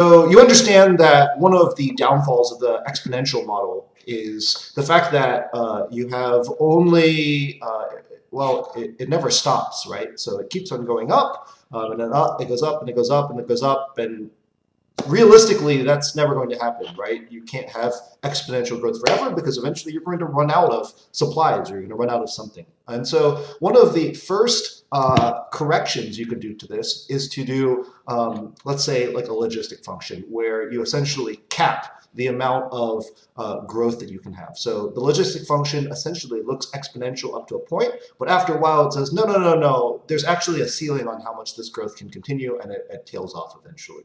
So you understand that one of the downfalls of the exponential model is the fact that you have only, well, it never stops, right? So it keeps on going up, and then up, it goes up, and it goes up, and it goes up, and realistically, that's never going to happen, right? You can't have exponential growth forever because eventually you're going to run out of supplies or you're going to run out of something. And so one of the first corrections you could do to this is to do, let's say, like a logistic function where you essentially cap the amount of growth that you can have. So the logistic function essentially looks exponential up to a point, but after a while it says, no, no, no, no, there's actually a ceiling on how much this growth can continue, and it tails off eventually.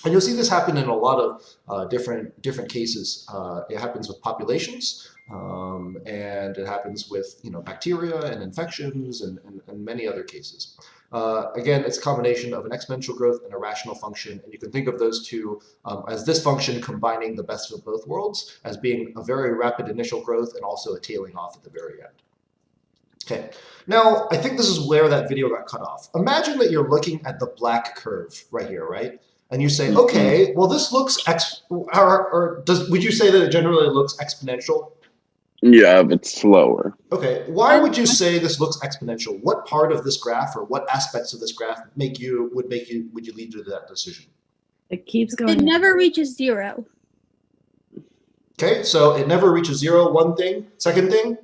And you'll see this happen in a lot of different cases. It happens with populations, and it happens with bacteria and infections and many other cases. Again, it's a combination of an exponential growth and a rational function, and you can think of those two as this function combining the best of both worlds as being a very rapid initial growth and also a tailing off at the very end. Okay, now I think this is where that video got cut off. Imagine that you're looking at the black curve right here, right? And you say, okay, well, this looks would you say that it generally looks exponential? Yeah, but it's slower. Okay, why would you say this looks exponential? What part of this graph or what aspects of this graph would you lead you to that decision? It keeps going. It never reaches zero. Okay, so it never reaches zero, one thing. Second thing?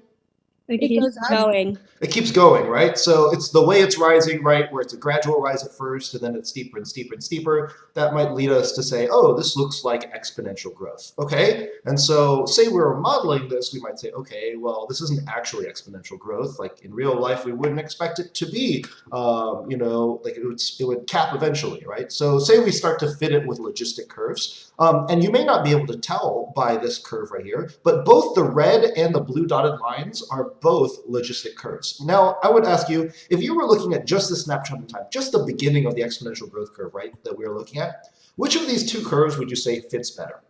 It keeps going. It keeps going, right? So it's the way it's rising, right, where it's a gradual rise at first, and then it's steeper and steeper and steeper. That might lead us to say, oh, this looks like exponential growth, okay? And so say we're modeling this, we might say, okay, well, this isn't actually exponential growth. Like in real life, we wouldn't expect it to be, like it would cap eventually, right? So say we start to fit it with logistic curves, and you may not be able to tell by this curve right here, but both the red and the blue dotted lines are both logistic curves. Now, I would ask you, if you were looking at just the snapshot in time, just the beginning of the exponential growth curve, right, that we were looking at, which of these two curves would you say fits better?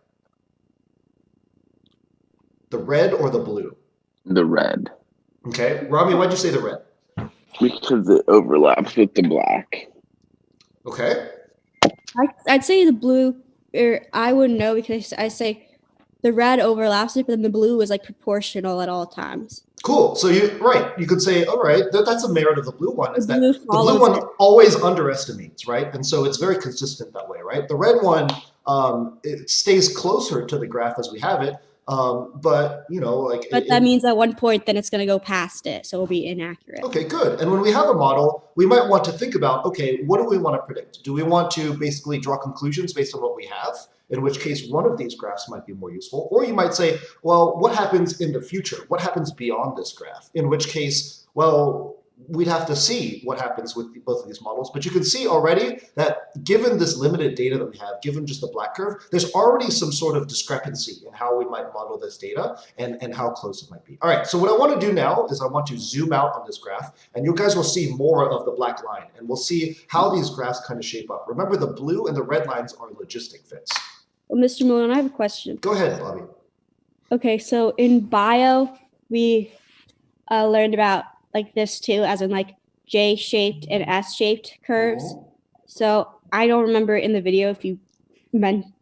The red or the blue? The red. Okay. Rami, why'd you say the red? Because it overlaps with the black. Okay. I'd say the blue, or I wouldn't know because I say the red overlaps it, but then the blue is like proportional at all times. Cool. So you could say, all right, that's a merit of the blue one, is that the blue one it. always underestimates, right? And so it's very consistent that way, right? The red one, it stays closer to the graph as we have it, but that means at one point then it's going to go past it, so it'll be inaccurate. Okay, good. And when we have a model, we might want to think about, okay, what do we want to predict? Do we want to basically draw conclusions based on what we have? In which case one of these graphs might be more useful. Or you might say, well, what happens in the future? What happens beyond this graph? In which case, well, we'd have to see what happens with both of these models. But you can see already that given this limited data that we have, given just the black curve, there's already some sort of discrepancy in how we might model this data and how close it might be. All right, so what I want to do now is I want to zoom out on this graph, and you guys will see more of the black line, and we'll see how these graphs kind of shape up. Remember, the blue and the red lines are logistic fits. Well, Mr. Malone, I have a question. Go ahead, Bobby. Okay, so in bio, we learned about like this too, as in like J-shaped and S-shaped curves. Oh. So I don't remember in the video if you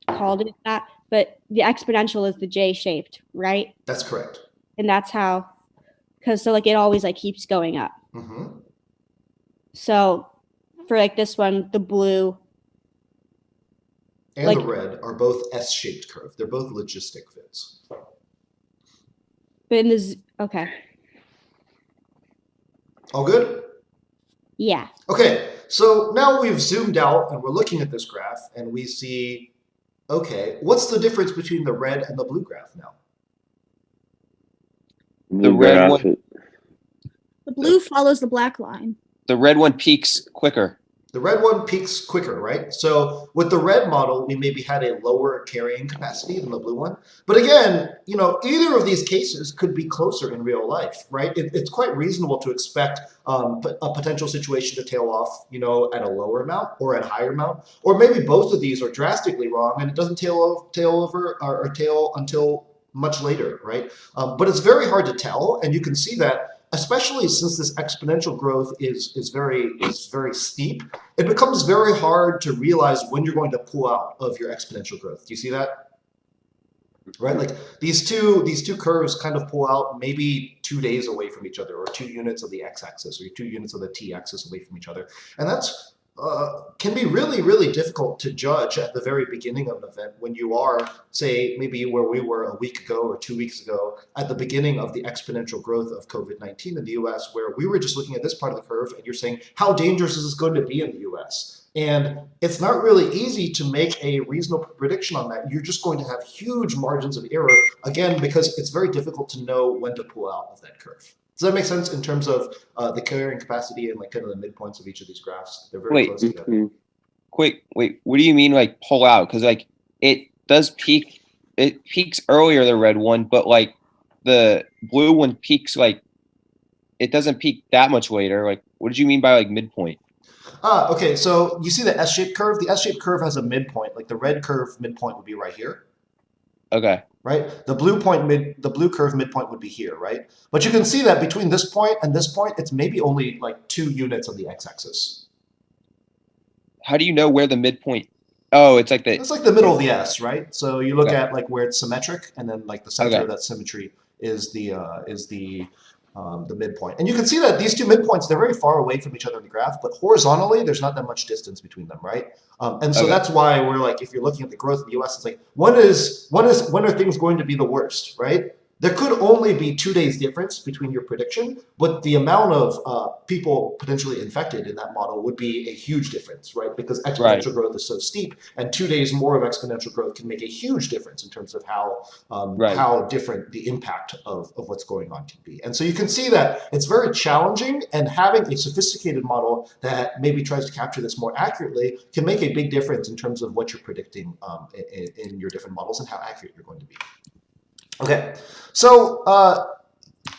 called it that, but the exponential is the J-shaped, right? That's correct. And that's how, because so like it always like keeps going up. Mm-hmm. So for like this one, the blue and the red are both S-shaped curve. They're both logistic fits. But in the okay. All good? Yeah. Okay, so now we've zoomed out and we're looking at this graph and we see, okay, what's the difference between the red and the blue graph now? The red one. The blue follows the black line. The red one peaks quicker. The red one peaks quicker, right? So with the red model, we maybe had a lower carrying capacity than the blue one. But again, either of these cases could be closer in real life, right? It's quite reasonable to expect a potential situation to tail off, at a lower amount or at a higher amount. Or maybe both of these are drastically wrong and it doesn't tail until much later, right? But it's very hard to tell, and you can see that especially since this exponential growth is very steep, it becomes very hard to realize when you're going to pull out of your exponential growth. Do you see that? Right, like these two curves kind of pull out maybe 2 days away from each other, or 2 units of the x-axis, or 2 units of the t-axis away from each other, and that's can be really difficult to judge at the very beginning of an event when you are, say, maybe where we were a week ago or 2 weeks ago at the beginning of the exponential growth of COVID-19 in the US, where we were just looking at this part of the curve and you're saying, how dangerous is this going to be in the US? And it's not really easy to make a reasonable prediction on that. You're just going to have huge margins of error, again, because it's very difficult to know when to pull out of that curve. Does that make sense in terms of the carrying capacity and like kind of the midpoints of each of these graphs? They're very close together. Wait, what do you mean like pull out? Because like it does peak, it peaks earlier, the red one, but like the blue one peaks like, it doesn't peak that much later. Like, what did you mean by like midpoint? Okay, so you see the S-shaped curve? The S-shaped curve has a midpoint. Like the red curve midpoint would be right here. Okay. Right? The blue curve midpoint would be here, right? But you can see that between this point and this point, it's maybe only like 2 units of the x-axis. How do you know where the midpoint? Oh, it's like It's like the middle of the S, right? So you look at like where it's symmetric, and then like the center of that symmetry is the midpoint. And you can see that these two midpoints, they're very far away from each other in the graph, but horizontally, there's not that much distance between them, right? And so that's why we're like, if you're looking at the growth of the US, it's like, when are things going to be the worst, right? There could only be 2 days difference between your prediction, but the amount of people potentially infected in that model would be a huge difference, right? Because exponential growth is so steep, and 2 days more of exponential growth can make a huge difference in terms of how different the impact of what's going on can be. And so you can see that it's very challenging, and having a sophisticated model that maybe tries to capture this more accurately can make a big difference in terms of what you're predicting in your different models and how accurate you're going to be. Okay, so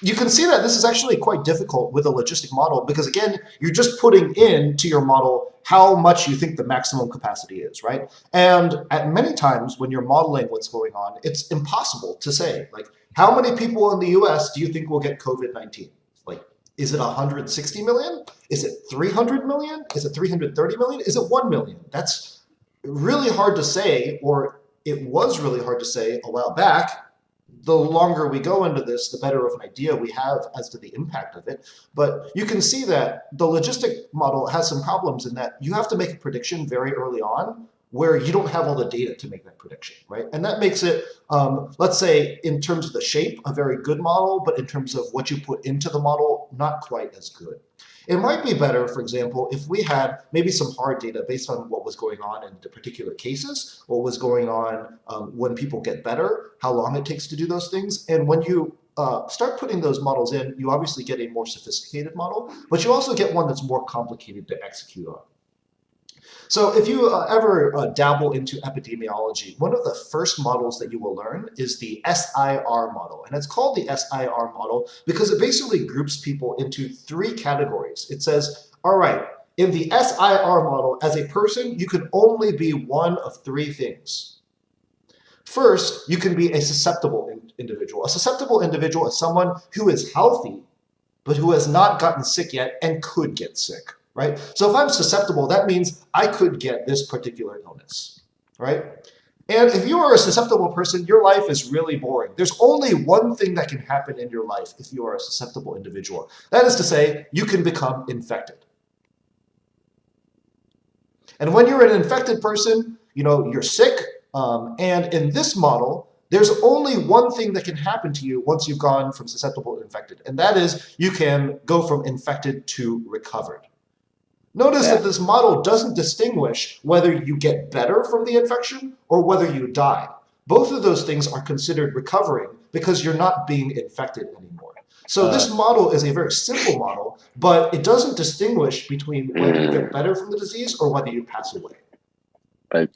you can see that this is actually quite difficult with a logistic model because, again, you're just putting into your model how much you think the maximum capacity is, right? And at many times when you're modeling what's going on, it's impossible to say, like, how many people in the US do you think will get COVID-19? Like, is it 160 million? Is it 300 million? Is it 330 million? Is it 1 million? That's really hard to say, or it was really hard to say a while back. The longer we go into this, the better of an idea we have as to the impact of it. But you can see that the logistic model has some problems in that you have to make a prediction very early on where you don't have all the data to make that prediction, right? And that makes it, let's say, in terms of the shape, a very good model, but in terms of what you put into the model, not quite as good. It might be better, for example, if we had maybe some hard data based on what was going on in the particular cases, what was going on when people get better, how long it takes to do those things. And when you start putting those models in, you obviously get a more sophisticated model, but you also get one that's more complicated to execute on. So if you ever dabble into epidemiology, one of the first models that you will learn is the SIR model. And it's called the SIR model because it basically groups people into 3 categories. It says, all right, in the SIR model, as a person, you can only be one of 3 things. First, you can be a susceptible individual. A susceptible individual is someone who is healthy, but who has not gotten sick yet and could get sick. Right? So if I'm susceptible, that means I could get this particular illness, right? And if you are a susceptible person, your life is really boring. There's only one thing that can happen in your life if you are a susceptible individual. That is to say, you can become infected. And when you're an infected person, you know, you're sick. And in this model, there's only one thing that can happen to you once you've gone from susceptible to infected. And that is you can go from infected to recovered. Notice that this model doesn't distinguish whether you get better from the infection or whether you die. Both of those things are considered recovering because you're not being infected anymore. So this model is a very simple model, but it doesn't distinguish between whether you get better from the disease or whether you pass away.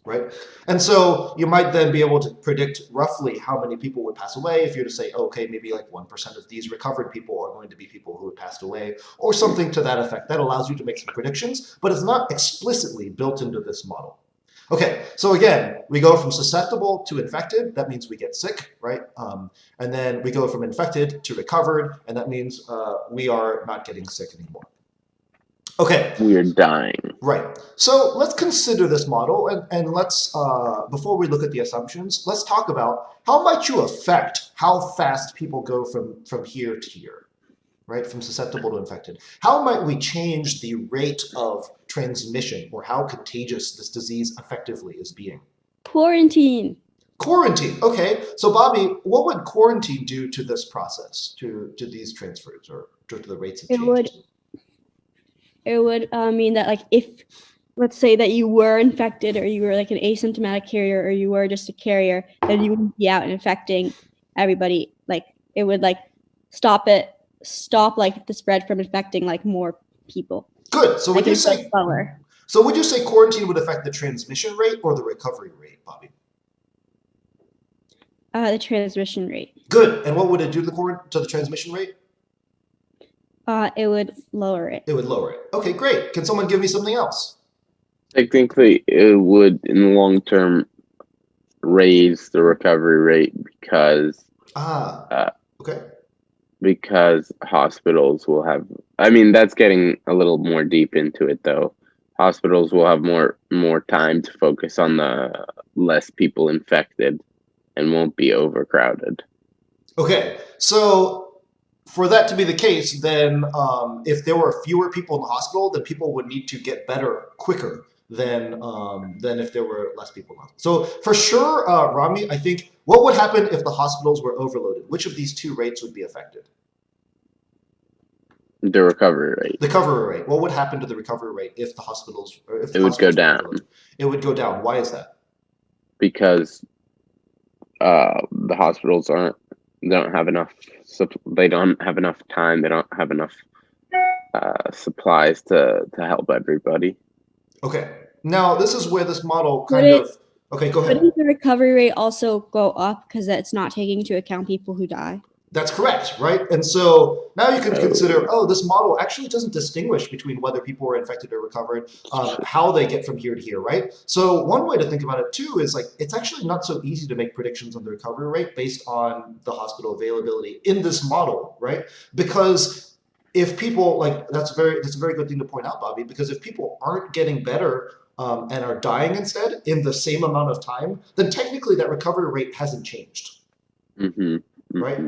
Right? And so you might then be able to predict roughly how many people would pass away if you're to say, okay, maybe like 1% of these recovered people are going to be people who have passed away, or something to that effect. That allows you to make some predictions, but it's not explicitly built into this model. Okay, so again, we go from susceptible to infected. That means we get sick, right? And then we go from infected to recovered, and that means we are not getting sick anymore. Okay. We're dying. Right. So let's consider this model, and let's, before we look at the assumptions, let's talk about how might you affect how fast people go from here to here, right? From susceptible to infected. How might we change the rate of transmission, or how contagious this disease effectively is being? Quarantine. Quarantine. Okay. So Bobby, what would quarantine do to this process, to these transfers, or to the rates of change? It would mean that, like, if, let's say that you were infected, or you were like an asymptomatic carrier, or you were just a carrier, then you wouldn't be out and infecting everybody. Like, it would like stop like the spread from infecting like more people. Good. So would Like, you it's, like, say slower. So would you say quarantine would affect the transmission rate or the recovery rate, Bobby? The transmission rate. Good. And what would it do to the transmission rate? It would lower it. It would lower it. Okay, great. Can someone give me something else? Technically, it would, in the long term, raise the recovery rate because Okay. because hospitals will have. I mean, that's getting a little more deep into it, though. Hospitals will have more time to focus on the less people infected, and won't be overcrowded. Okay. So for that to be the case, then if there were fewer people in the hospital, then people would need to get better quicker than if there were less people in the hospital. So for sure, Rami, I think what would happen if the hospitals were overloaded? Which of these two rates would be affected? The recovery rate. The recovery rate. What would happen to the recovery rate if the hospitals? Or if the It would go hospitals were down. overloaded? It would go down. Why is that? Because the hospitals don't have enough time. They don't have enough supplies to help everybody. Okay. Now this is where this model Would kind it- of. Okay, go ahead. Wouldn't the recovery rate also go up because it's not taking into account people who die? That's correct, right? And so now you can consider, this model actually doesn't distinguish between whether people were infected or recovered, how they get from here to here, right? So one way to think about it too is like, it's actually not so easy to make predictions on the recovery rate based on the hospital availability in this model, right? Because if people, like, that's a very good thing to point out, Bobby, because if people aren't getting better and are dying instead in the same amount of time, then technically that recovery rate hasn't changed, right?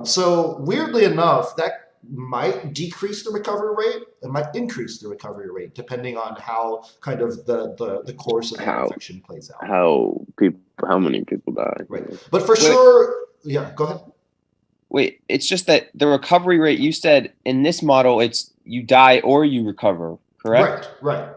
So weirdly enough, that might decrease the recovery rate. It might increase the recovery rate depending on how kind of the course of the infection plays out. How many people die? Right. But for sure, yeah. Go ahead. Wait, it's just that the recovery rate, you said in this model, it's you die or you recover, correct? Right.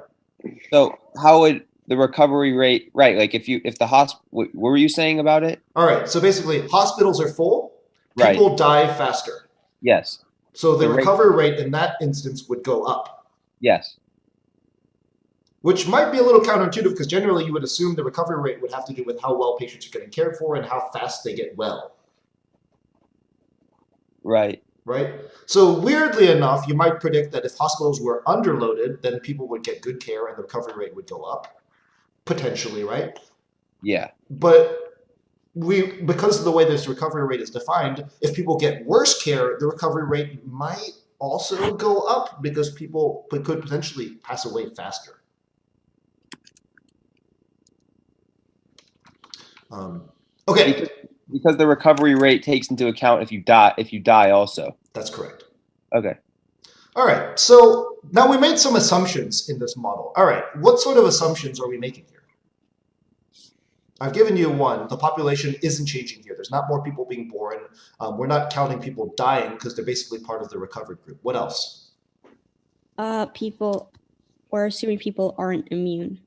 So how would the recovery rate, right? Like if the hospital, what were you saying about it? All right. So basically, hospitals are full. Right. People die faster. Yes. So the The rate- recovery rate in that instance would go up. Yes. Which might be a little counterintuitive because generally you would assume the recovery rate would have to do with how well patients are getting cared for and how fast they get well. Right. Right? So weirdly enough, you might predict that if hospitals were underloaded, then people would get good care and the recovery rate would go up, potentially, right? Yeah. But because of the way this recovery rate is defined, if people get worse care, the recovery rate might also go up because people could potentially pass away faster. Okay. Because the recovery rate takes into account if you die also. That's correct. Okay. All right. So now we made some assumptions in this model. All right. What sort of assumptions are we making here? I've given you one. The population isn't changing here. There's not more people being born. We're not counting people dying because they're basically part of the recovered group. What else? We're assuming people aren't immune.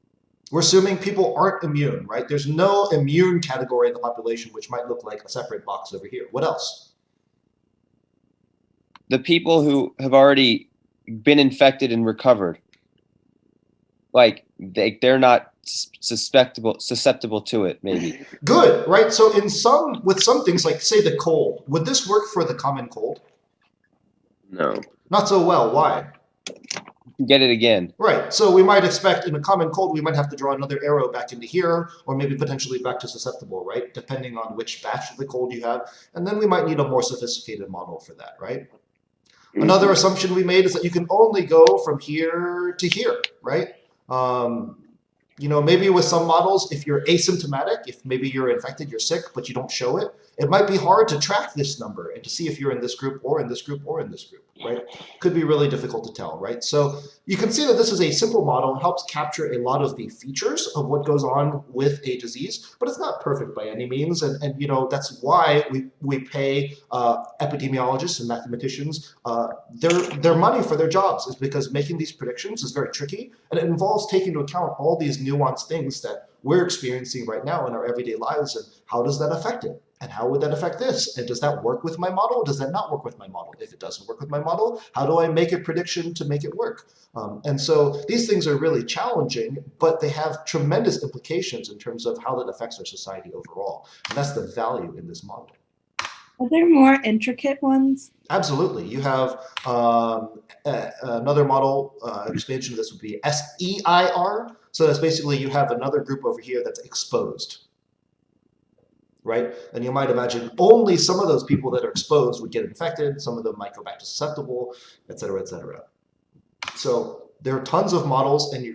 We're assuming people aren't immune, right? There's no immune category in the population, which might look like a separate box over here. What else? The people who have already been infected and recovered, like they're not susceptible to it, maybe. Good, right? So with some things, like say the cold, would this work for the common cold? No. Not so well. Why? get it again. Right. So we might expect in a common cold, we might have to draw another arrow back into here, or maybe potentially back to susceptible, right? Depending on which batch of the cold you have. And then we might need a more sophisticated model for that, right? Another assumption we made is that you can only go from here to here, right? You know, maybe with some models, if you're asymptomatic, if maybe you're infected, you're sick, but you don't show it, it might be hard to track this number and to see if you're in this group or in this group or in this group, right? Could be really difficult to tell, right? So you can see that this is a simple model, helps capture a lot of the features of what goes on with a disease, but it's not perfect by any means. And you know, that's why we pay epidemiologists and mathematicians their money for their jobs, is because making these predictions is very tricky, and it involves taking into account all these nuanced things that we're experiencing right now in our everyday lives, and how does that affect it? And how would that affect this? And does that work with my model? Does that not work with my model? If it doesn't work with my model, how do I make a prediction to make it work? And so these things are really challenging, but they have tremendous implications in terms of how that affects our society overall. And that's the value in this model. Are there more intricate ones? Absolutely. You have another model expansion of this would be SEIR. So that's basically you have another group over here that's exposed, right? And you might imagine only some of those people that are exposed would get infected. Some of them might go back to susceptible, et cetera, et cetera. So there are tons of models, and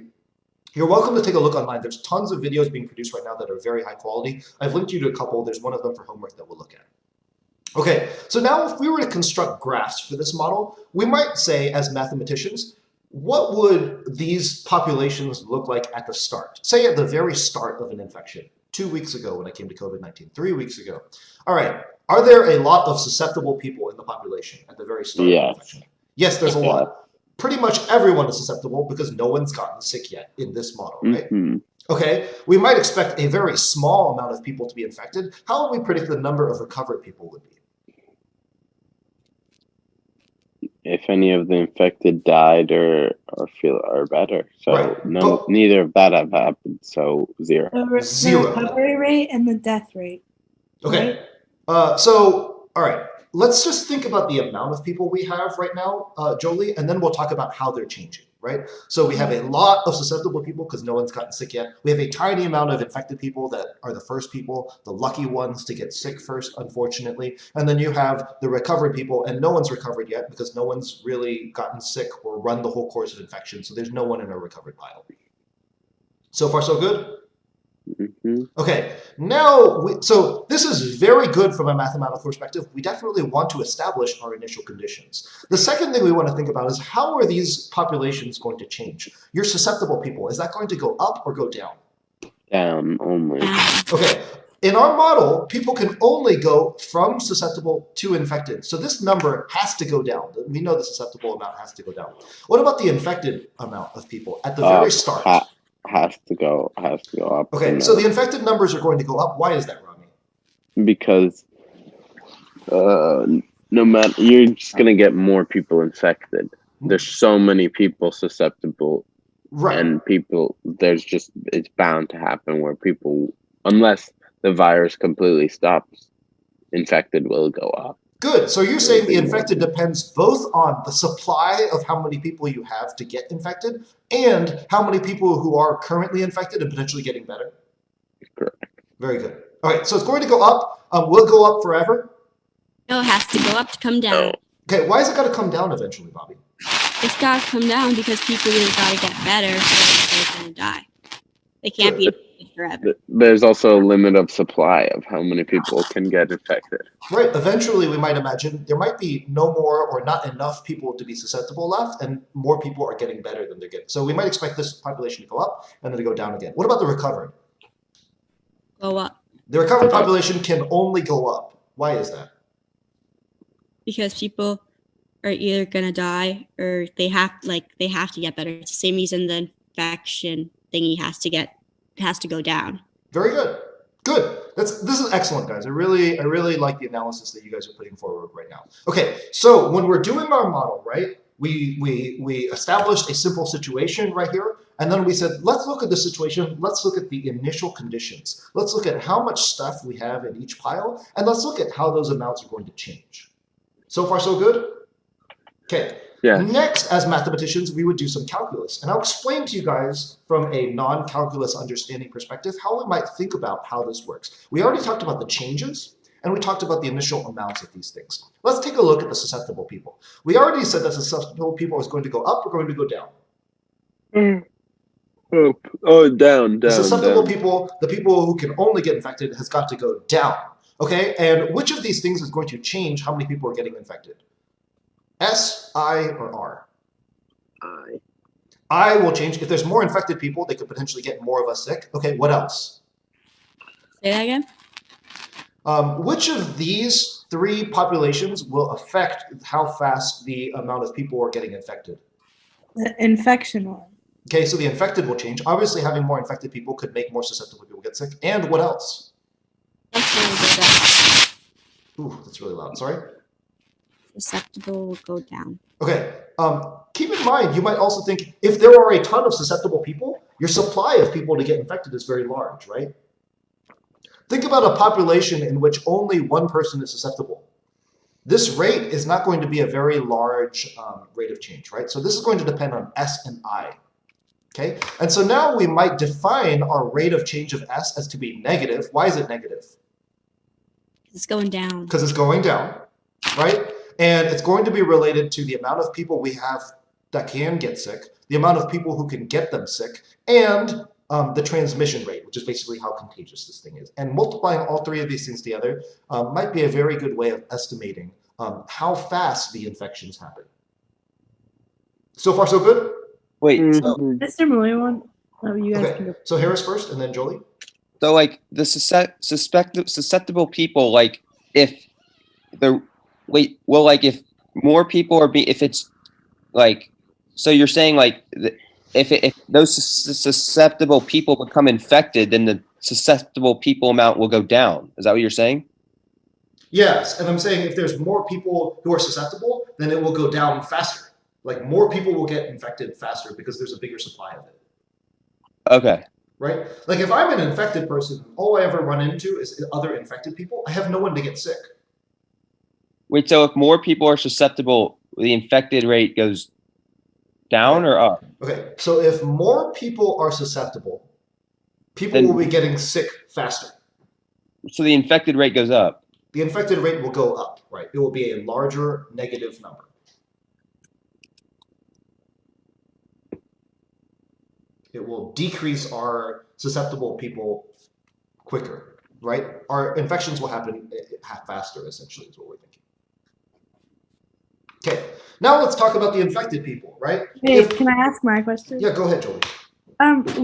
you're welcome to take a look online. There's tons of videos being produced right now that are very high quality. I've linked you to a couple. There's one of them for homework that we'll look at. Okay, so now if we were to construct graphs for this model, we might say as mathematicians, what would these populations look like at the start? Say at the very start of an infection, 2 weeks ago when I came to COVID-19, 3 weeks ago. All right, are there a lot of susceptible people in the population at the very start of the infection? Yes, there's a lot. Pretty much everyone is susceptible because no one's gotten sick yet in this model, right? Okay, we might expect a very small amount of people to be infected. How would we predict the number of recovered people would be? If any of the infected died or are better. So Right, neither of that have happened. So zero. Zero. The recovery rate and the death rate. Okay, so, all right, let's just think about the amount of people we have right now, Jolie, and then we'll talk about how they're changing, right? So we have a lot of susceptible people because no one's gotten sick yet. We have a tiny amount of infected people that are the first people, the lucky ones to get sick first, unfortunately. And then you have the recovered people, and no one's recovered yet because no one's really gotten sick or run the whole course of infection. So there's no one in our recovered pile. So far, so good? Okay, now, so this is very good from a mathematical perspective. We definitely want to establish our initial conditions. The second thing we want to think about is how are these populations going to change? Your susceptible people, is that going to go up or go down? Down only. Okay, in our model, people can only go from susceptible to infected. So this number has to go down. We know the susceptible amount has to go down. What about the infected amount of people at the very start? Has to go up. Okay, so the infected numbers are going to go up. Why is that, Rami? Because no matter, you're just gonna get more people infected. There's so many people susceptible, right? And people, it's bound to happen where people, unless the virus completely stops, infected will go up. Good. So you're saying the infected depends both on the supply of how many people you have to get infected and how many people who are currently infected and potentially getting better? Correct. Very good. All right, so it's going to go up. Will it go up forever? No, it has to go up to come down. Okay, why is it got to come down eventually, Bobby? It's got to come down because people either got to get better or they're going to die. They can't be infected forever. There's also a limit of supply of how many people can get infected. Right. Eventually, we might imagine there might be no more or not enough people to be susceptible left, and more people are getting better than they're getting. So we might expect this population to go up and then to go down again. What about the recovered? Go up. The recovered population can only go up. Why is that? Because people are either going to die or they have to get better. It's the same reason the infection thingy has to go down. Very good. Good. This is excellent, guys. I really like the analysis that you guys are putting forward right now. Okay, so when we're doing our model, right, we established a simple situation right here, and then we said, let's look at the situation, let's look at the initial conditions. Let's look at how much stuff we have in each pile, and let's look at how those amounts are going to change. So far, so good? Okay, Yeah. Next, as mathematicians, we would do some calculus. And I'll explain to you guys from a non-calculus understanding perspective how we might think about how this works. We already talked about the changes, and we talked about the initial amounts of these things. Let's take a look at the susceptible people. We already said that susceptible people is going to go up or going to go down. Down. The susceptible people, the people who can only get infected, has got to go down. Okay, and which of these things is going to change how many people are getting infected? S, I, or R? I will change. If there's more infected people, they could potentially get more of us sick. Okay, what else? Say that again. Which of these three populations will affect how fast the amount of people are getting infected? The infection one. Okay, so the infected will change. Obviously, having more infected people could make more susceptible people get sick. And what else? Ooh, that's really loud. Sorry? Susceptible will go down. Okay, keep in mind, you might also think if there are a ton of susceptible people, your supply of people to get infected is very large, right? Think about a population in which only one person is susceptible. This rate is not going to be a very large rate of change, right? So this is going to depend on S and I, okay? And so now we might define our rate of change of S as to be negative. Why is it negative? It's going down. Because it's going down, right? And it's going to be related to the amount of people we have that can get sick, the amount of people who can get them sick, and the transmission rate, which is basically how contagious this thing is. And multiplying all three of these things together might be a very good way of estimating how fast the infections happen. So far, so good? Wait, So, Mr. Malloy one. Oh, you guys can okay, go. so Harris first, and then Jolie. so like the susceptible people, like if the like if more people are if it's like, so you're saying like if those susceptible people become infected, then the susceptible people amount will go down. Is that what you're saying? Yes, and I'm saying if there's more people who are susceptible, then it will go down faster. Like more people will get infected faster because there's a bigger supply of it. Okay. Right? Like if I'm an infected person, all I ever run into is other infected people. I have no one to get sick. Wait, so if more people are susceptible, the infected rate goes down or up? Okay, so if more people are susceptible, people Then- will be getting sick faster. So the infected rate goes up. The infected rate will go up, right? It will be a larger negative number. It will decrease our susceptible people quicker, right? Our infections will happen faster, essentially, is what we're thinking. Okay, now let's talk about the infected people, right? Hey, can I ask my question? Yeah, go ahead, Jolie.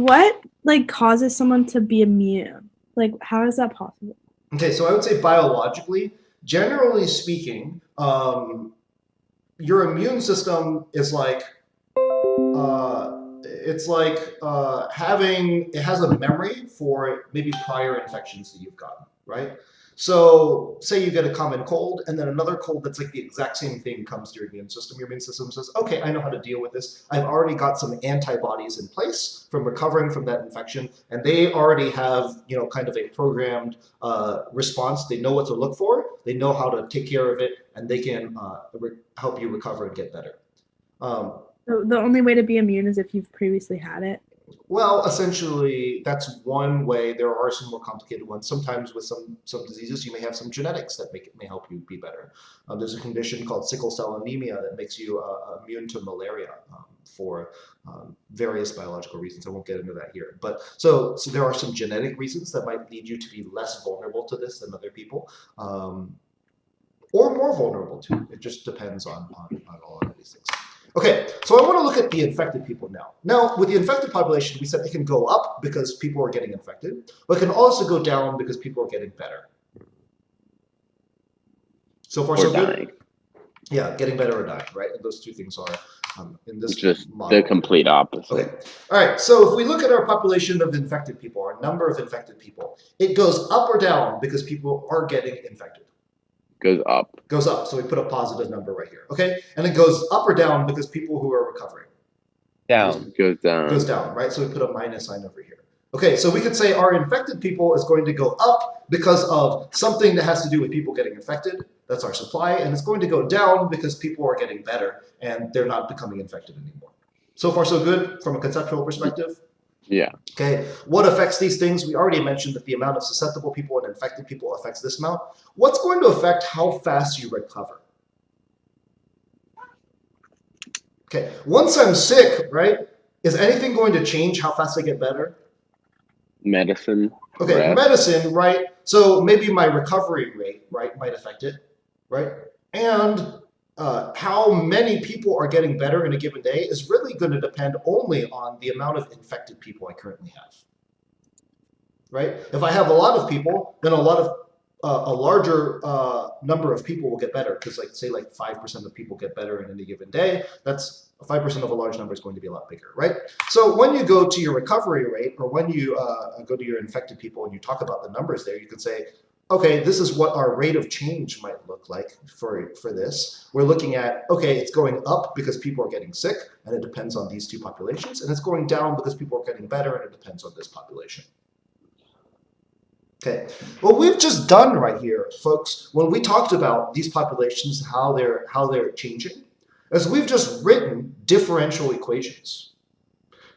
What like causes someone to be immune? Like, how is that possible? Okay, so I would say biologically, generally speaking, your immune system is like, it has a memory for maybe prior infections that you've gotten, right? So say you get a common cold and then another cold that's like the exact same thing comes to your immune system. Your immune system says, okay, I know how to deal with this. I've already got some antibodies in place from recovering from that infection, and they already have, kind of a programmed response. They know what to look for, they know how to take care of it, and they can help you recover and get better. So the only way to be immune is if you've previously had it. Well, essentially, that's one way. There are some more complicated ones. Sometimes with some diseases, you may have some genetics that may help you be better. There's a condition called sickle cell anemia that makes you immune to malaria for various biological reasons. I won't get into that here. But so there are some genetic reasons that might lead you to be less vulnerable to this than other people, or more vulnerable to it. It just depends on all of these things. Okay, so I want to look at the infected people now. Now, with the infected population, we said it can go up because people are getting infected, but it can also go down because people are getting better. So far, so dying. good? Yeah, getting better or dying, right? And those two things are in this Just model. the complete opposite. Okay, all right, so if we look at our population of infected people, our number of infected people, it goes up or down because people are getting infected. Goes up. Goes up, so we put a positive number right here, okay? And it goes up or down because people who are recovering. Down. Goes down. Goes down, right? So we put a minus sign over here. Okay, so we could say our infected people is going to go up because of something that has to do with people getting infected, That's our supply, and it's going to go down because people are getting better and they're not becoming infected anymore. So far, so good from a conceptual perspective. Yeah. Okay, what affects these things? We already mentioned that the amount of susceptible people and infected people affects this amount. What's going to affect how fast you recover? Okay, once I'm sick, right, is anything going to change how fast I get better? Medicine. Okay, rest. medicine, right? So maybe my recovery rate, right, might affect it, right? And how many people are getting better in a given day is really going to depend only on the amount of infected people I currently have, right? If I have a lot of people, then a larger number of people will get better, because like say like 5% of people get better in any given day. That's 5% of a large number is going to be a lot bigger, right? So when you go to your recovery rate, or when you go to your infected people and you talk about the numbers there, you can say, okay, this is what our rate of change might look like for this. We're looking at, okay, it's going up because people are getting sick, and it depends on these two populations, and it's going down because people are getting better, and it depends on this population. Okay, what we've just done right here, folks, when we talked about these populations, how they're changing, is we've just written differential equations.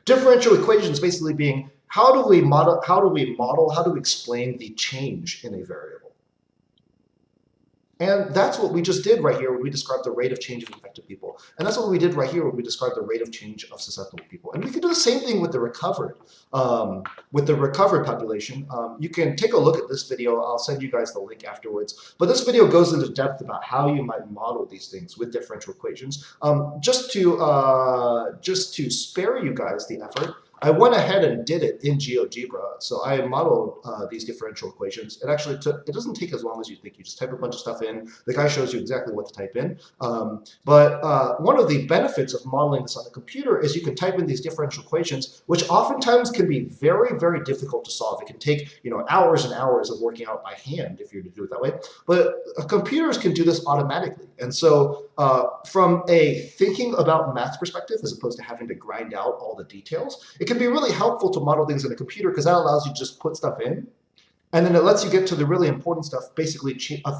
Differential equations basically being, how do we explain the change in a variable? And that's what we just did right here when we described the rate of change of infected people. And that's what we did right here when we described the rate of change of susceptible people. And we can do the same thing with the recovered population. You can take a look at this video. I'll send you guys the link afterwards. But this video goes into depth about how you might model these things with differential equations. Just to spare you guys the effort, I went ahead and did it in GeoGebra. So I modeled these differential equations. It actually it doesn't take as long as you think. You just type a bunch of stuff in. The guy shows you exactly what to type in. But one of the benefits of modeling this on a computer is you can type in these differential equations, which oftentimes can be very, very difficult to solve. It can take hours and hours of working out by hand if you're to do it that way. But computers can do this automatically. And so from a thinking about math perspective, as opposed to having to grind out all the details, it can be really helpful to model things in a computer, because that allows you to just put stuff in, and then it lets you get to the really important stuff, basically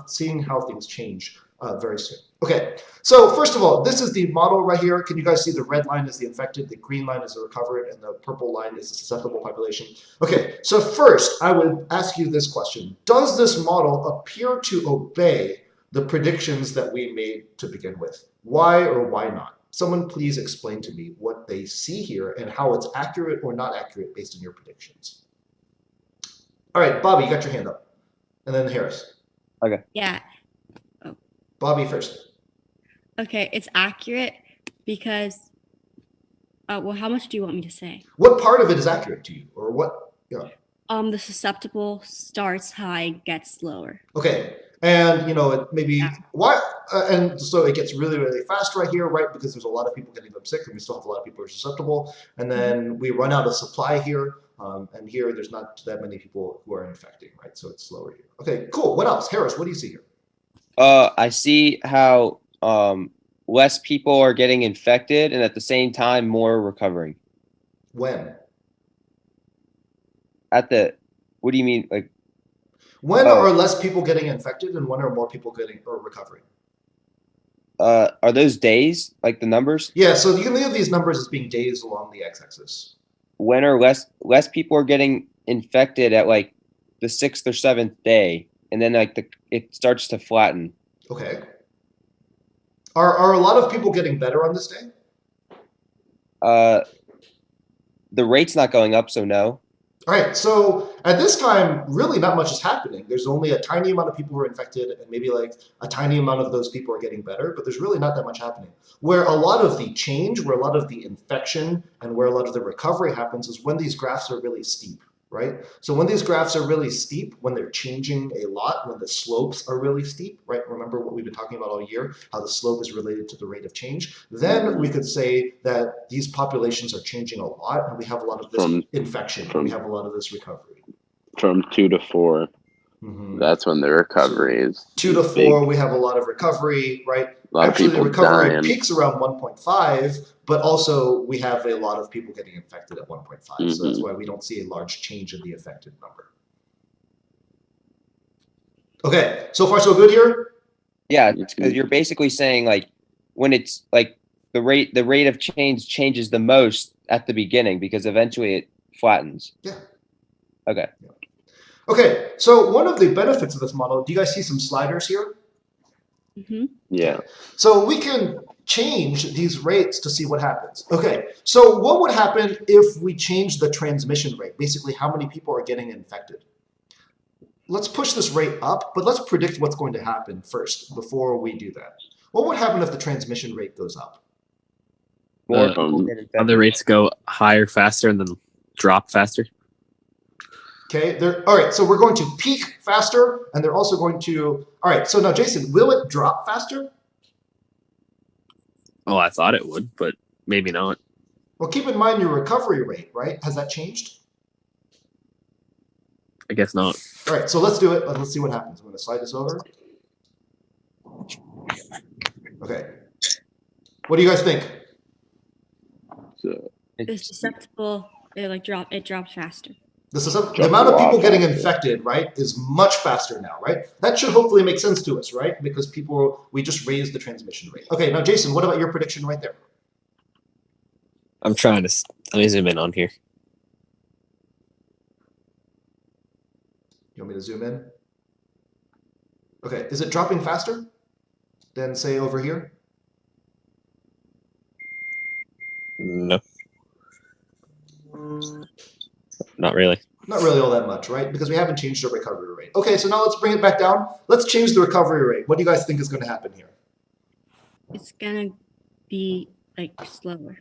seeing how things change very soon. Okay, so first of all, this is the model right here. Can you guys see the red line is the infected, the green line is the recovered, and the purple line is the susceptible population? Okay, so first I would ask you this question. Does this model appear to obey the predictions that we made to begin with? Why or why not? Someone please explain to me what they see here and how it's accurate or not accurate based on your predictions. All right, Bobby, you got your hand up. And then Harris. Okay. Yeah. Bobby first. Okay, it's accurate because, well, how much do you want me to say? What part of it is accurate to you? Or what? Yeah. The susceptible starts high, gets lower. Okay. And, and so it gets really, really fast right here, right? Because there's a lot of people getting them sick, and we still have a lot of people who are susceptible. And then we run out of supply here. And here, there's not that many people who are infecting, right? So it's slower here. Okay, cool. What else? Harris, what do you see here? I see how less people are getting infected, and at the same time, more recovering. When? What do you mean? Like, when are less people getting infected, and when are more people recovering? Are those days, like the numbers? Yeah, so you can think of these numbers as being days along the x-axis. When are less people are getting infected at like the 6th or 7th day, and then like it starts to flatten. Okay. Are a lot of people getting better on this day? The rate's not going up, so no. All right, so at this time, really not much is happening. There's only a tiny amount of people who are infected, and maybe like a tiny amount of those people are getting better, but there's really not that much happening. Where a lot of the change, where a lot of the infection, and where a lot of the recovery happens is when these graphs are really steep, right? So when these graphs are really steep, when they're changing a lot, when the slopes are really steep, right? Remember what we've been talking about all year, how the slope is related to the rate of change. Then we could say that these populations are changing a lot, and we have a lot of this infection, and we have a lot of this recovery. From 2 to 4, that's when the recovery is 2 to 4, big. we have a lot of recovery, right? A lot Actually, of people the recovery dying. peaks around 1.5, but also we have a lot of people getting infected at 1.5. So that's why we don't see a large change in the affected number. Okay, so far so good here? Yeah, because you're basically saying like when it's like the rate of change changes the most at the beginning because eventually it flattens. Yeah. Okay. Okay, so one of the benefits of this model, do you guys see some sliders here? Yeah. So we can change these rates to see what happens. Okay, so what would happen if we change the transmission rate? Basically, how many people are getting infected? Let's push this rate up, but let's predict what's going to happen first before we do that. What would happen if the transmission rate goes up? More Uh, people get infected. Other rates go higher faster and then drop faster. Okay, all right, so we're going to peak faster, and they're also going to, all right, so now Jason, will it drop faster? Oh, I thought it would, but maybe not. Well, keep in mind your recovery rate, right? Has that changed? I guess not. All right, so let's do it. Let's see what happens. I'm going to slide this over. Okay. What do you guys think? So It's susceptible. It drops faster. The amount of people getting infected, right, is much faster now, right? That should hopefully make sense to us, right? Because we just raised the transmission rate. Okay, now Jason, what about your prediction right there? I'm trying to. Let me zoom in on here. You want me to zoom in? Okay, is it dropping faster than, say, over here? No. Not really. Not really all that much, right? Because we haven't changed the recovery rate. Okay, so now let's bring it back down. Let's change the recovery rate. What do you guys think is going to happen here? It's gonna be like slower.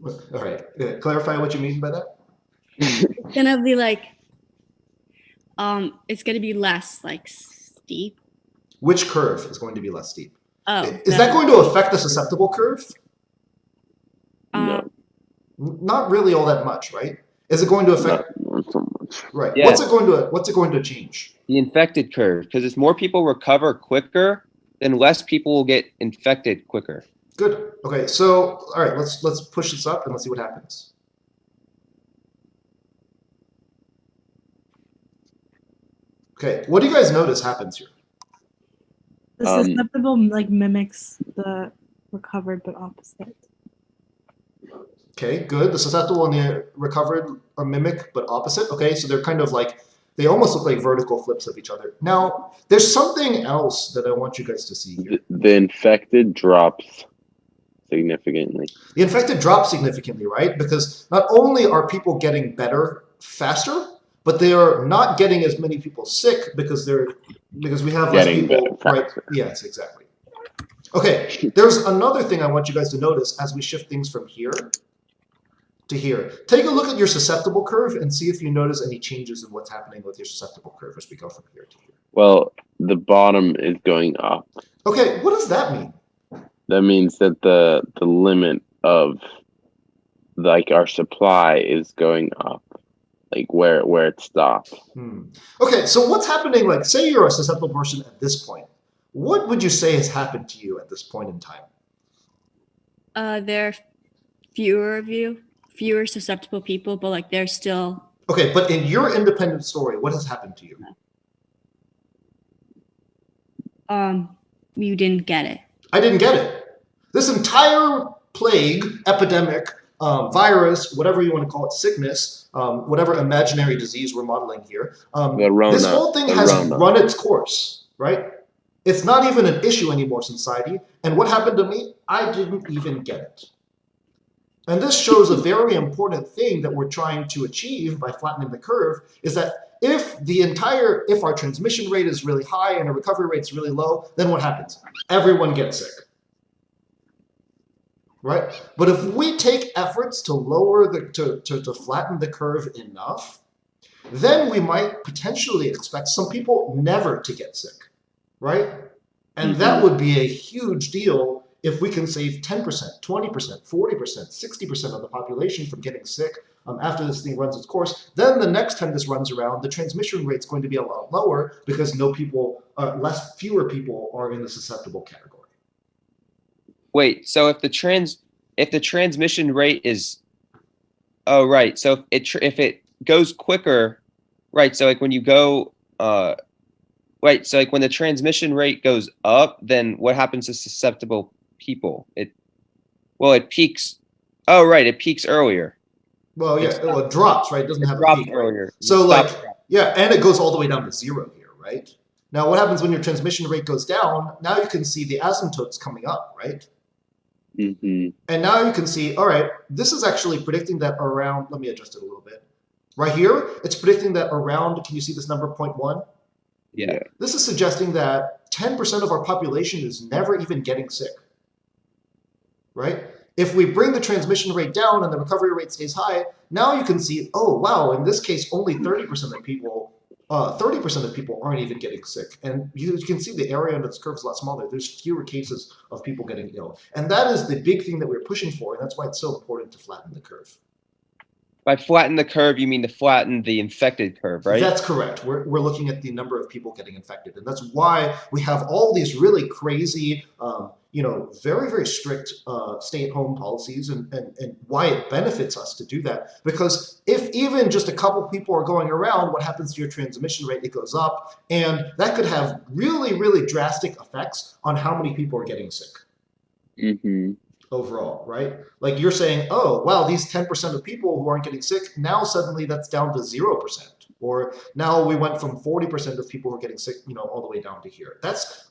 All right, clarify what you mean by that. It's gonna be like, it's gonna be less like steep. Which curve is going to be less steep? Oh, Is that going to affect the susceptible curve? no, Not really all that much, right? Is it going to affect? not so much. Right. Yeah. What's it going to change? The infected curve, because as more people recover quicker, then less people will get infected quicker. Good. Okay. So all right, let's push this up and let's see what happens. Okay. What do you guys notice happens here? The susceptible like mimics the recovered but opposite. Okay, good. The susceptible and the recovered are mimic but opposite. Okay, so they're kind of like, they almost look like vertical flips of each other. Now, there's something else that I want you guys to see here. The infected drops significantly. The infected drop significantly, right? Because not only are people getting better faster, but they are not getting as many people sick because we have less Getting people, better right? faster. Yes, exactly. Okay, there's another thing I want you guys to notice as we shift things from here to here. Take a look at your susceptible curve and see if you notice any changes in what's happening with your susceptible curve as we go from here to here. Well, the bottom is going up. Okay, what does that mean? That means that the limit of like our supply is going up, like where it stops. Okay, so what's happening, like say you're a susceptible person at this point. What would you say has happened to you at this point in time? There are fewer of you, fewer susceptible people, but like they're still. Okay, but in your independent story, what has happened to you? You didn't get it. I didn't get it. This entire plague, epidemic, virus, whatever you want to call it, sickness, whatever imaginary disease we're modeling here, this whole thing has run its course, right? It's not even an issue anymore in society. And what happened to me? I didn't even get it. And this shows a very important thing that we're trying to achieve by flattening the curve, is that if our transmission rate is really high and our recovery rate is really low, then what happens? Everyone gets sick. Right? But if we take efforts to to flatten the curve enough, then we might potentially expect some people never to get sick. Right? And that would be a huge deal if we can save 10%, 20%, 40%, 60% of the population from getting sick after this thing runs its course. Then the next time this runs around, the transmission rate is going to be a lot lower because fewer people are in the susceptible category. Wait, so if the transmission rate is, oh right, so if it goes quicker, right? So like when you go, right. So like when the transmission rate goes up, then what happens to susceptible people? It peaks. Oh, right. It peaks earlier. Well, yeah, well, it drops, right? It doesn't It have a drops peak, right? earlier. So, It like, stops dropping. yeah, and it goes all the way down to zero here, right? Now, what happens when your transmission rate goes down? Now you can see the asymptotes coming up, right? Mm-hmm. And now you can see, all right, this is actually predicting that around, let me adjust it a little bit. Right here, it's predicting that around, can you see this number 0.1? Yeah. This is suggesting that 10% of our population is never even getting sick, right? If we bring the transmission rate down and the recovery rate stays high, now you can see, oh, wow, in this case, only 30% of people 30% of people aren't even getting sick. And you can see the area under this curve is a lot smaller. There's fewer cases of people getting ill. And that is the big thing that we're pushing for, and that's why it's so important to flatten the curve. By flatten the curve, you mean to flatten the infected curve, right? That's correct. We're looking at the number of people getting infected. And that's why we have all these really crazy, very, very strict stay-at-home policies and why it benefits us to do that. Because if even just a couple people are going around, what happens to your transmission rate? It goes up. And that could have really, really drastic effects on how many people are getting sick. Mm-hmm. Overall, right? Like you're saying, oh, wow, these 10% of people who aren't getting sick, now suddenly that's down to 0%. Or now we went from 40% of people who are getting sick, all the way down to here. That's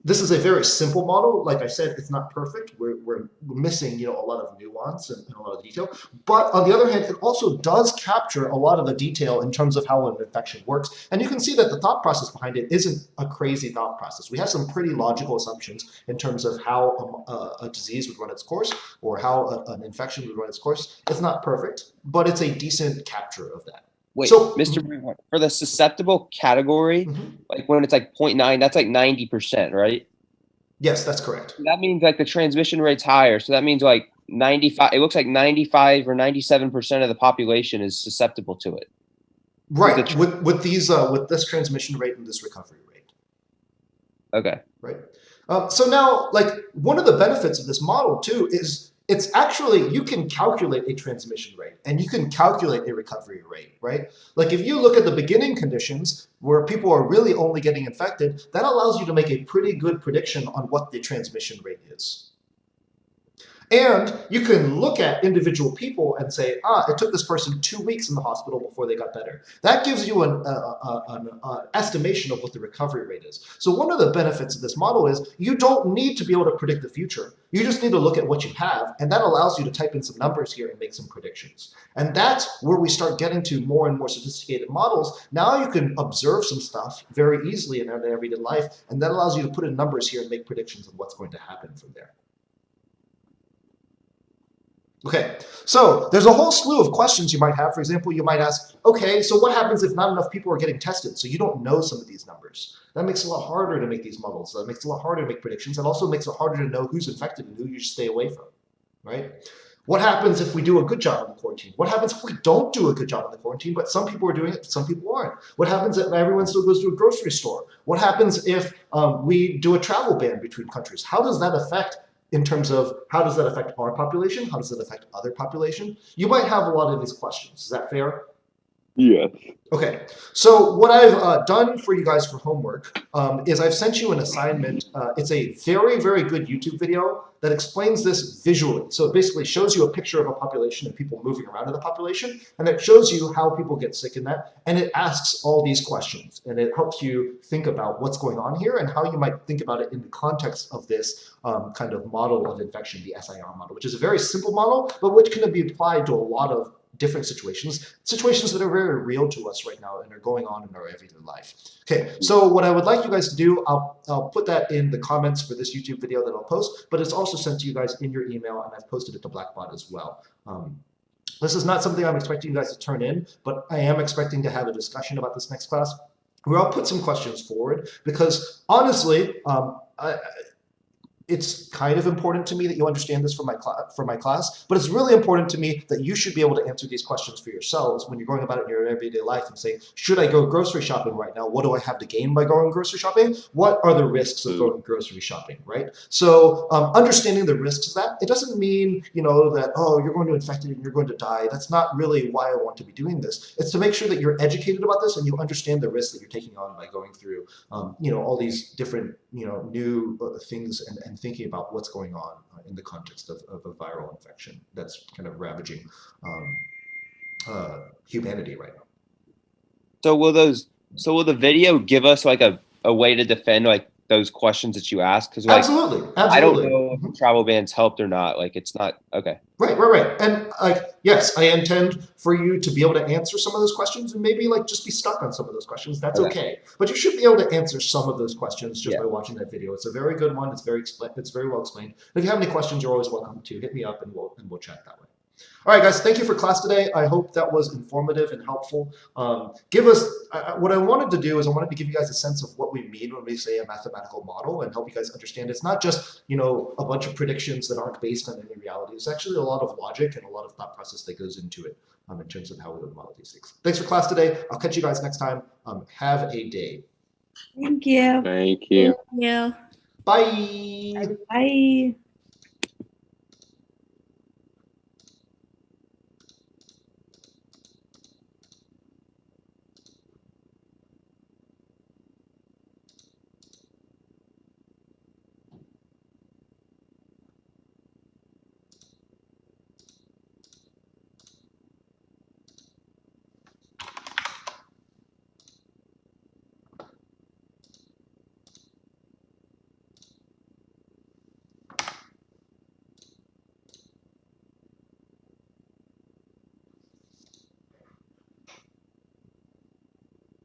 this is a very simple model. Like I said, it's not perfect. We're missing, a lot of nuance and a lot of detail. But on the other hand, it also does capture a lot of the detail in terms of how an infection works. And you can see that the thought process behind it isn't a crazy thought process. We have some pretty logical assumptions in terms of how a disease would run its course or how an infection would run its course. It's not perfect, but it's a decent capture of that. Wait, So- Mr. Brewer, for the susceptible category, like when it's like 0.9, that's like 90%, right? Yes, that's correct. That means like the transmission rate's higher. So that means like 95, it looks like 95 or 97% of the population is susceptible to it. Right, with this transmission rate and this recovery rate. Okay. Right. So now, like, one of the benefits of this model too is it's actually, you can calculate a transmission rate and you can calculate a recovery rate, right? Like if you look at the beginning conditions where people are really only getting infected, that allows you to make a pretty good prediction on what the transmission rate is. And you can look at individual people and say, it took this person 2 weeks in the hospital before they got better. That gives you an estimation of what the recovery rate is. So one of the benefits of this model is you don't need to be able to predict the future. You just need to look at what you have, and that allows you to type in some numbers here and make some predictions. And that's where we start getting to more and more sophisticated models. Now you can observe some stuff very easily in everyday life, and that allows you to put in numbers here and make predictions of what's going to happen from there. Okay, so there's a whole slew of questions you might have. For example, you might ask, okay, so what happens if not enough people are getting tested? So you don't know some of these numbers. That makes it a lot harder to make these models. That makes it a lot harder to make predictions. That also makes it harder to know who's infected and who you should stay away from, right? What happens if we do a good job in the quarantine? What happens if we don't do a good job in the quarantine, but some people are doing it, some people aren't? What happens if everyone still goes to a grocery store? What happens if we do a travel ban between countries? How does that affect in terms of how does that affect our population? How does it affect other population? You might have a lot of these questions. Is that fair? Yes. Okay, so what I've done for you guys for homework is I've sent you an assignment. It's a very, very good YouTube video that explains this visually. So it basically shows you a picture of a population and people moving around in the population, and it shows you how people get sick in that, and it asks all these questions, and it helps you think about what's going on here and how you might think about it in the context of this kind of model of infection, the SIR model, which is a very simple model, but which can be applied to a lot of different situations that are very real to us right now and are going on in our everyday life. Okay, so what I would like you guys to do, I'll put that in the comments for this YouTube video that I'll post, but it's also sent to you guys in your email, and I've posted it to Blackbot as well. This is not something I'm expecting you guys to turn in, but I am expecting to have a discussion about this next class, where I'll put some questions forward, because honestly, it's kind of important to me that you understand this from my class, but it's really important to me that you should be able to answer these questions for yourselves when you're going about it in your everyday life and saying, should I go grocery shopping right now? What do I have to gain by going grocery shopping? What are the risks of going grocery shopping, right? So understanding the risks of that, it doesn't mean, that, oh, you're going to infect it and you're going to die. That's not really why I want to be doing this. It's to make sure that you're educated about this and you understand the risks that you're taking on by going through, all these different, new things and thinking about what's going on in the context of a viral infection that's kind of ravaging humanity right now. So will the video give us like a way to defend like those questions that you asked? Because like Absolutely. I don't know if travel bans helped or not. Like it's not okay. Right. And yes, I intend for you to be able to answer some of those questions and maybe just be stuck on some of those questions. That's okay. But you should be able to answer some of those questions just by watching that video. It's a very good one. It's very well explained. If you have any questions, you're always welcome to hit me up and we'll chat that way. All right, guys, thank you for class today. I hope that was informative and helpful. Give us, what I wanted to do is I wanted to give you guys a sense of what we mean when we say a mathematical model and help you guys understand it's not just, a bunch of predictions that aren't based on any reality. It's actually a lot of logic and a lot of thought process that goes into it in terms of how we would model these things. Thanks for class today. I'll catch you guys next time. Have a day. Thank you. Thank you. Yeah. Bye. Bye.